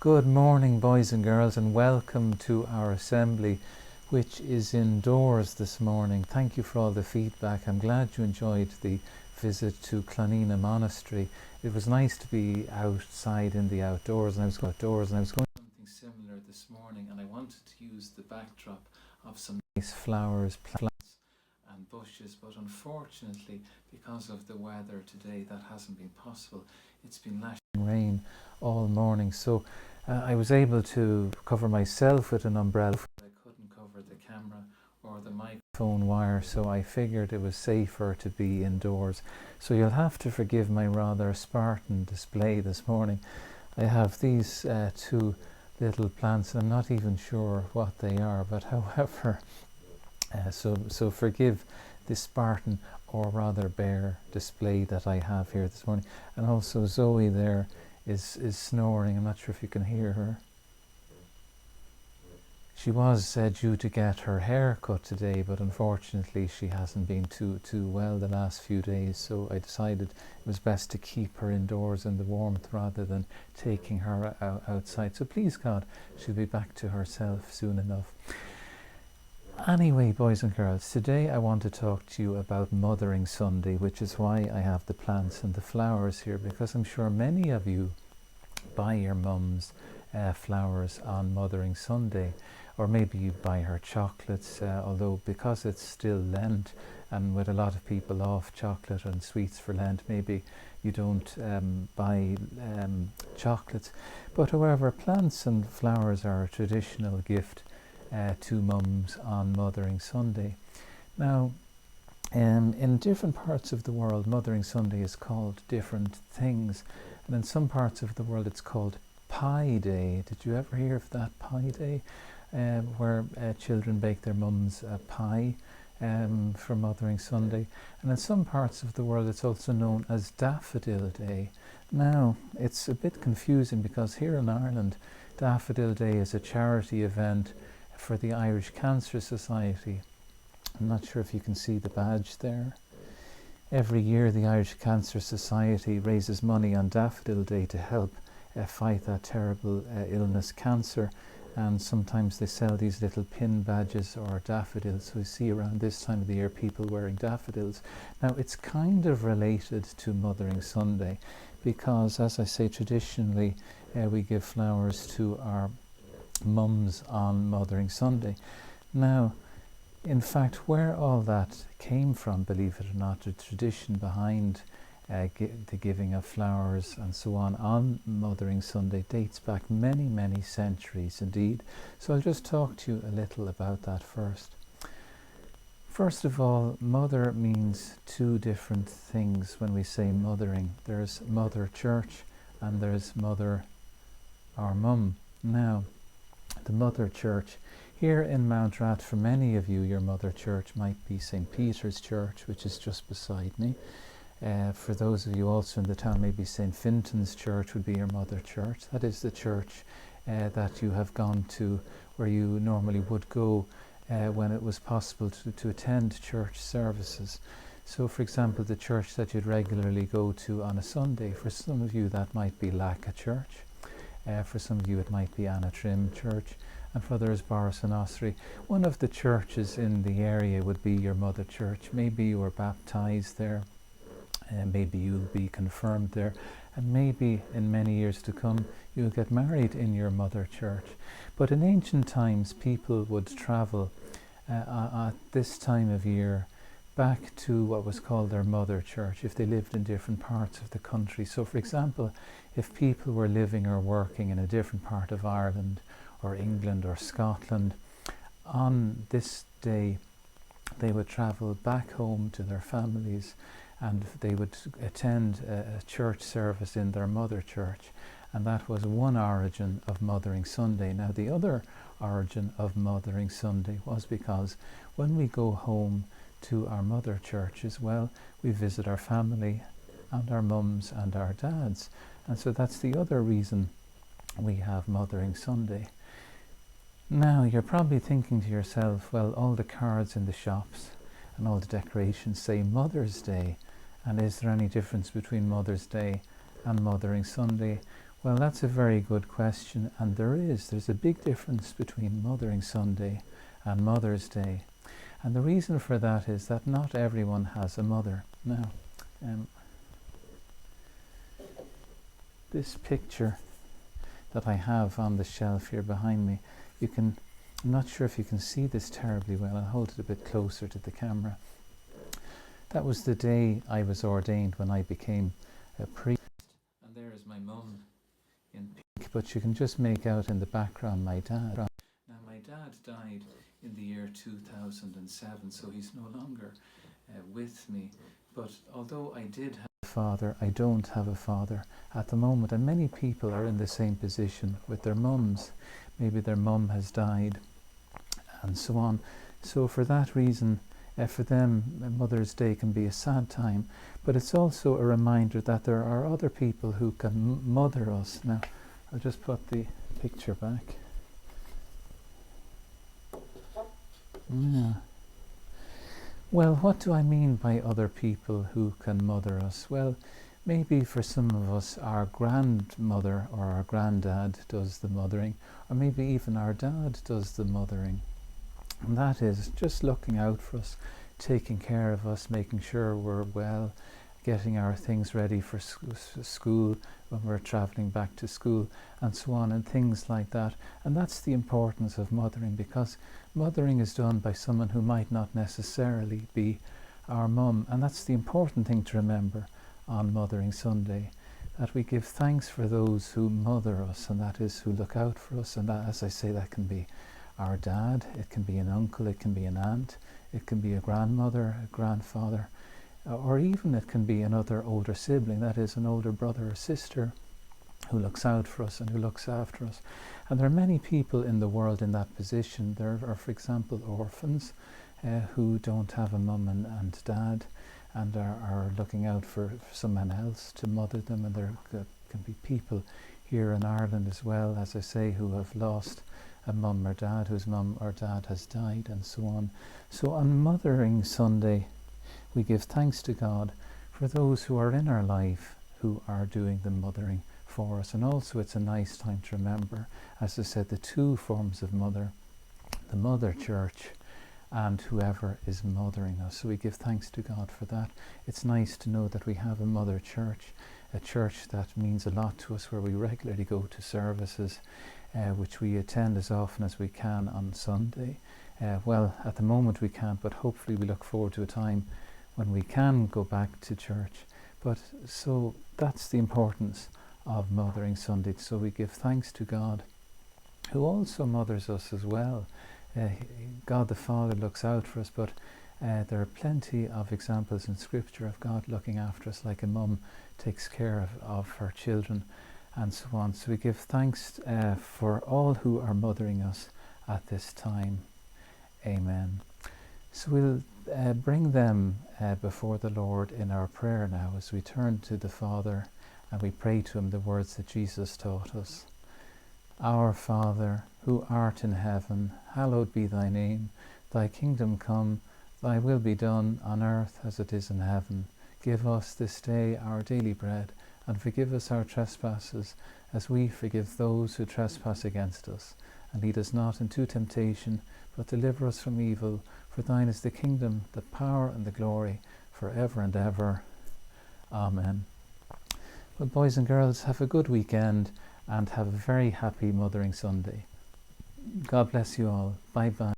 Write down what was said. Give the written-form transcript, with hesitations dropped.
Good morning, boys and girls, and welcome to our assembly, which is indoors this morning. Thank you for all the feedback. I'm glad you enjoyed the visit to Clonenagh Monastery. It was nice to be outside in the outdoors, and I was going to something similar this morning, and I wanted to use the backdrop of some nice flowers, plants, and bushes, but unfortunately, because of the weather today, that hasn't been possible. It's been lashing rain all morning, so I was able to cover myself with an umbrella, but I couldn't cover the camera or the microphone wire, so I figured it was safer to be indoors. So you'll have to forgive my rather Spartan display this morning. I have these two little plants, and I'm not even sure what they are, but however, so forgive the Spartan, or rather bare, display that I have here this morning. And also Zoe there is snoring. I'm not sure if you can hear her. She was due to get her hair cut today, but unfortunately she hasn't been too well the last few days, so I decided it was best to keep her indoors in the warmth rather than taking her outside. So please God, she'll be back to herself soon enough. Anyway, boys and girls, today I want to talk to you about Mothering Sunday, which is why I have the plants and the flowers here, because I'm sure many of you buy your mum's flowers on Mothering Sunday, or maybe you buy her chocolates, although because it's still Lent, and with a lot of people off chocolate and sweets for Lent, maybe you don't buy chocolates. But however, plants and flowers are a traditional gift to mums on Mothering Sunday. Now, in different parts of the world, Mothering Sunday is called different things, and in some parts of the world it's called Pie Day. Did you ever hear of that, Pie Day, where children bake their mums a pie for Mothering Sunday? And in some parts of the world it's also known as Daffodil Day. Now, it's a bit confusing because here in Ireland, Daffodil Day is a charity event for the Irish Cancer Society. I'm not sure if you can see the badge there. Every year the Irish Cancer Society raises money on Daffodil Day to help fight that terrible illness, cancer, and sometimes they sell these little pin badges or daffodils. So you see around this time of the year people wearing daffodils. Now, it's kind of related to Mothering Sunday because, as I say, traditionally we give flowers to our mums on Mothering Sunday. Now, in fact, where all that came from, believe it or not, the tradition behind the giving of flowers and so on Mothering Sunday dates back many, many centuries indeed. So I'll just talk to you a little about that first. First of all, mother means two different things when we say mothering. There's Mother Church and there's Mother, our mum. Now, the Mother Church here in Mountrath, for many of you, your Mother Church might be St. Peter's Church, which is just beside me. For those of you also in the town, maybe St. Fintan's Church would be your Mother Church. That is the church that you have gone to, where you normally would go when it was possible to attend church services. So, for example, the church that you'd regularly go to on a Sunday, for some of you that might be Laois Church. For some of you it might be Annatrim Church, and for others Boris and Ossory. One of the churches in the area would be your Mother Church. Maybe you were baptized there, maybe you'll be confirmed there, and maybe in many years to come you'll get married in your Mother Church. But in ancient times people would travel at this time of year back to what was called their Mother Church if they lived in different parts of the country. So, for example, if people were living or working in a different part of Ireland or England or Scotland, on this day they would travel back home to their families and they would attend a church service in their Mother Church, and that was one origin of Mothering Sunday. Now, the other origin of Mothering Sunday was because when we go home to our Mother Church as well, we visit our family and our mums and our dads, and so that's the other reason we have Mothering Sunday. Now, you're probably thinking to yourself, well, all the cards in the shops and all the decorations say Mother's Day, and is there any difference between Mother's Day and Mothering Sunday? Well, that's a very good question, and there's a big difference between Mothering Sunday and Mother's Day. And the reason for that is that not everyone has a mother. Now, this picture that I have on the shelf here behind me, I'm not sure if you can see this terribly well. I'll hold it a bit closer to the camera. That was the day I was ordained, when I became a priest. And there is my mum in pink, but you can just make out in the background my dad. Now, my dad died in the year 2007, so he's no longer with me. But although I did have a father, I don't have a father at the moment, and many people are in the same position with their mums. Maybe their mum has died, and so on. So for that reason, for them, Mother's Day can be a sad time, but it's also a reminder that there are other people who can mother us. Now, I'll just put the picture back. Yeah. Well, what do I mean by other people who can mother us? Well, maybe for some of us, our grandmother or our granddad does the mothering, or maybe even our dad does the mothering. And that is just looking out for us, taking care of us, making sure we're well, getting our things ready for school when we're travelling back to school, and so on, and things like that. And that's the importance of mothering, because mothering is done by someone who might not necessarily be our mum. And that's the important thing to remember on Mothering Sunday, that we give thanks for those who mother us, and that is, who look out for us. And that, as I say, that can be our dad, it can be an uncle, it can be an aunt, it can be a grandmother, a grandfather, or even it can be another older sibling, that is, an older brother or sister who looks out for us and who looks after us. And there are many people in the world in that position. There are, for example, orphans who don't have a mum and dad, and are looking out for someone else to mother them. And there can be people here in Ireland as well, as I say, who have lost a mum or dad, whose mum or dad has died, and so on. So on Mothering Sunday, we give thanks to God for those who are in our life who are doing the mothering for us. And also it's a nice time to remember, as I said, the two forms of mother, the mother church and whoever is mothering us. So we give thanks to God for that. It's nice to know that we have a mother church, a church that means a lot to us, where we regularly go to services, which we attend as often as we can on Sunday. Well, at the moment we can't, but hopefully we look forward to a time when we can go back to church. But so that's the importance of Mothering Sunday. So we give thanks to God, who also mothers us as well. God the Father looks out for us, but there are plenty of examples in Scripture of God looking after us, like a mum takes care of her children, and so on. So we give thanks for all who are mothering us at this time. Amen. So we'll bring them before the Lord in our prayer now, as we turn to the Father and we pray to him the words that Jesus taught us. Our Father, who art in heaven, hallowed be thy name. Thy kingdom come, thy will be done on earth as it is in heaven. Give us this day our daily bread, and forgive us our trespasses, as we forgive those who trespass against us. And lead us not into temptation, but deliver us from evil. For thine is the kingdom, the power, and the glory, for ever and ever. Amen. Well, boys and girls, have a good weekend, and have a very happy Mothering Sunday. God bless you all. Bye-bye.